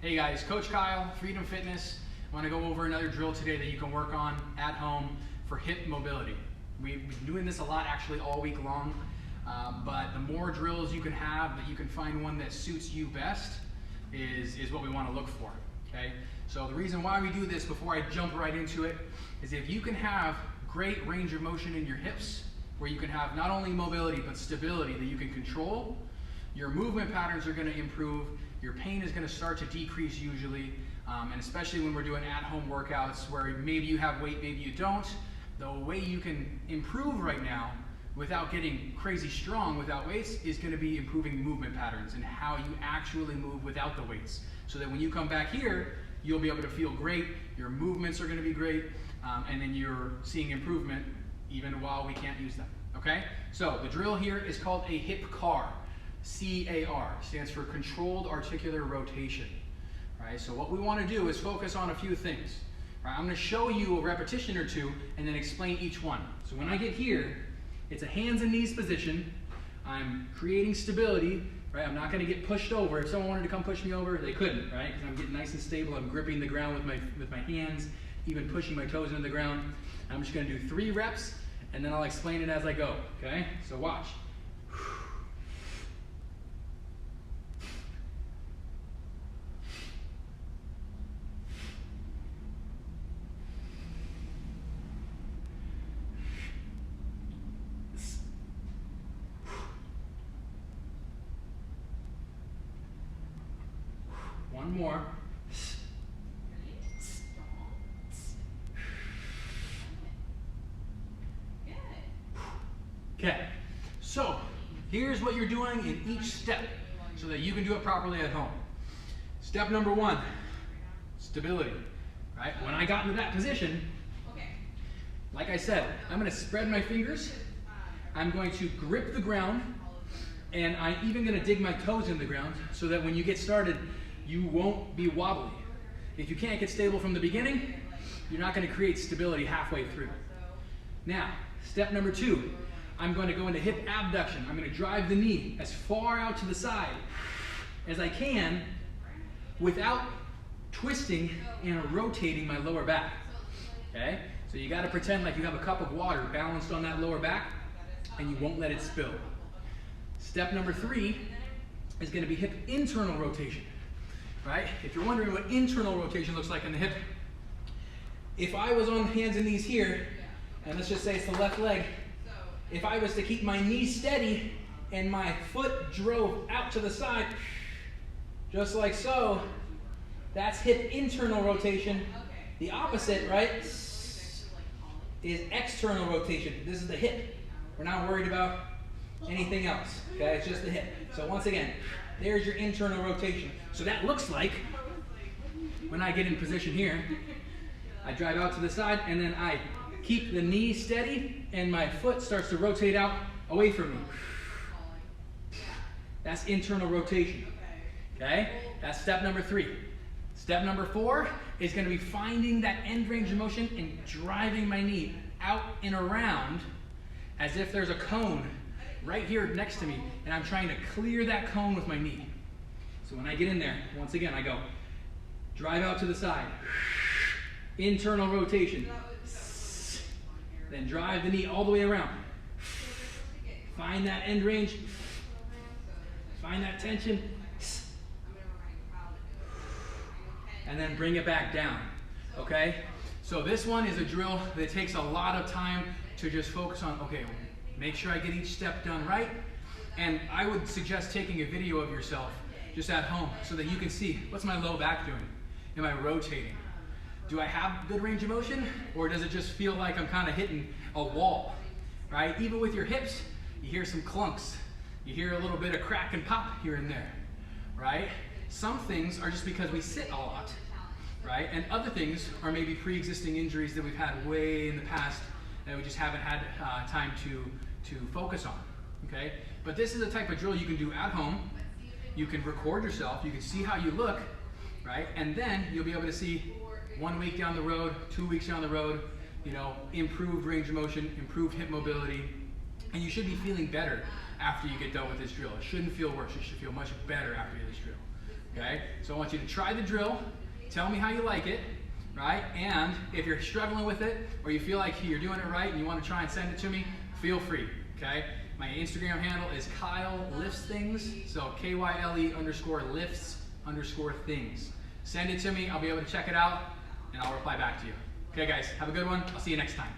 Hey guys, Coach Kyle, Freedom Fitness. I want to go over another drill today that you can work on at home for hip mobility. We've been doing this a lot actually all week long, but the more drills you can have that you can find one that suits you best is what we want to look for, okay? So the reason why we do this before I jump right into it is if you can have great range of motion in your hips, where you can have not only mobility but stability that you can control, your movement patterns are going to improve, your pain is going to start to decrease usually, and especially when we're doing at-home workouts where maybe you have weight, maybe you don't. The way you can improve right now without getting crazy strong without weights is going to be improving movement patterns and how you actually move without the weights, so that when you come back here, you'll be able to feel great, your movements are going to be great, and then you're seeing improvement even while we can't use them, okay? So the drill here is called a hip CAR. C-A-R stands for controlled articular rotation. Right? So what we want to do is focus on a few things. Right? I'm going to show you a repetition or two and then explain each one. So when I get here, it's a hands and knees position. I'm creating stability. Right? I'm not going to get pushed over. If someone wanted to come push me over, they couldn't, right? Because I'm getting nice and stable. I'm gripping the ground with my hands, even pushing my toes into the ground. I'm just going to do 3 reps and then I'll explain it as I go. Okay? So watch. One more. Okay, so here's what you're doing in each step so that you can do it properly at home. Step number 1, stability. Right? When I got into that position, like I said, I'm going to spread my fingers. I'm going to grip the ground, and I'm even going to dig my toes in the ground so that when you get started, you won't be wobbly. If you can't get stable from the beginning, you're not going to create stability halfway through. Now, step number 2, I'm going to go into hip abduction. I'm going to drive the knee as far out to the side as I can without twisting and rotating my lower back. Okay? So you got to pretend like you have a cup of water balanced on that lower back and you won't let it spill. Step number 3 is going to be hip internal rotation. Right? If you're wondering what internal rotation looks like in the hip, if I was on hands and knees here, and let's just say it's the left leg, if I was to keep my knee steady and my foot drove out to the side, just like so, that's hip internal rotation. The opposite, right, is external rotation. This is the hip. We're not worried about anything else, okay? It's just the hip. So once again, there's your internal rotation. So that looks like, when I get in position here, I drive out to the side and then I keep the knee steady and my foot starts to rotate out away from me. That's internal rotation, okay? That's step number 3. Step number 4 is going to be finding that end range of motion and driving my knee out and around as if there's a cone right here next to me, and I'm trying to clear that cone with my knee. So when I get in there, once again, I go drive out to the side, internal rotation, then drive the knee all the way around. Find that end range, find that tension, and then bring it back down, okay? So this one is a drill that takes a lot of time to just focus on, okay, make sure I get each step done right, and I would suggest taking a video of yourself just at home so that you can see, what's my low back doing? Am I rotating? Do I have good range of motion, or does it just feel like I'm kind of hitting a wall, right? Even with your hips, you hear some clunks. You hear a little bit of crack and pop here and there, right? Some things are just because we sit a lot, right? And other things are maybe pre-existing injuries that we've had way in the past that we just haven't had time to focus on, okay? But this is a type of drill you can do at home. You can record yourself, you can see how you look, right? And then you'll be able to see 1 week down the road, 2 weeks down the road, you know, improved range of motion, improved hip mobility, and you should be feeling better after you get done with this drill. It shouldn't feel worse, you should feel much better after this drill. Okay? So I want you to try the drill, tell me how you like it, right? And if you're struggling with it, or you feel like you're doing it right and you want to try and send it to me, feel free, okay? My Instagram handle is Kyle Lifts Things, so KYLE_lifts_things. Send it to me, I'll be able to check it out, and I'll reply back to you. Okay guys, have a good one. I'll see you next time.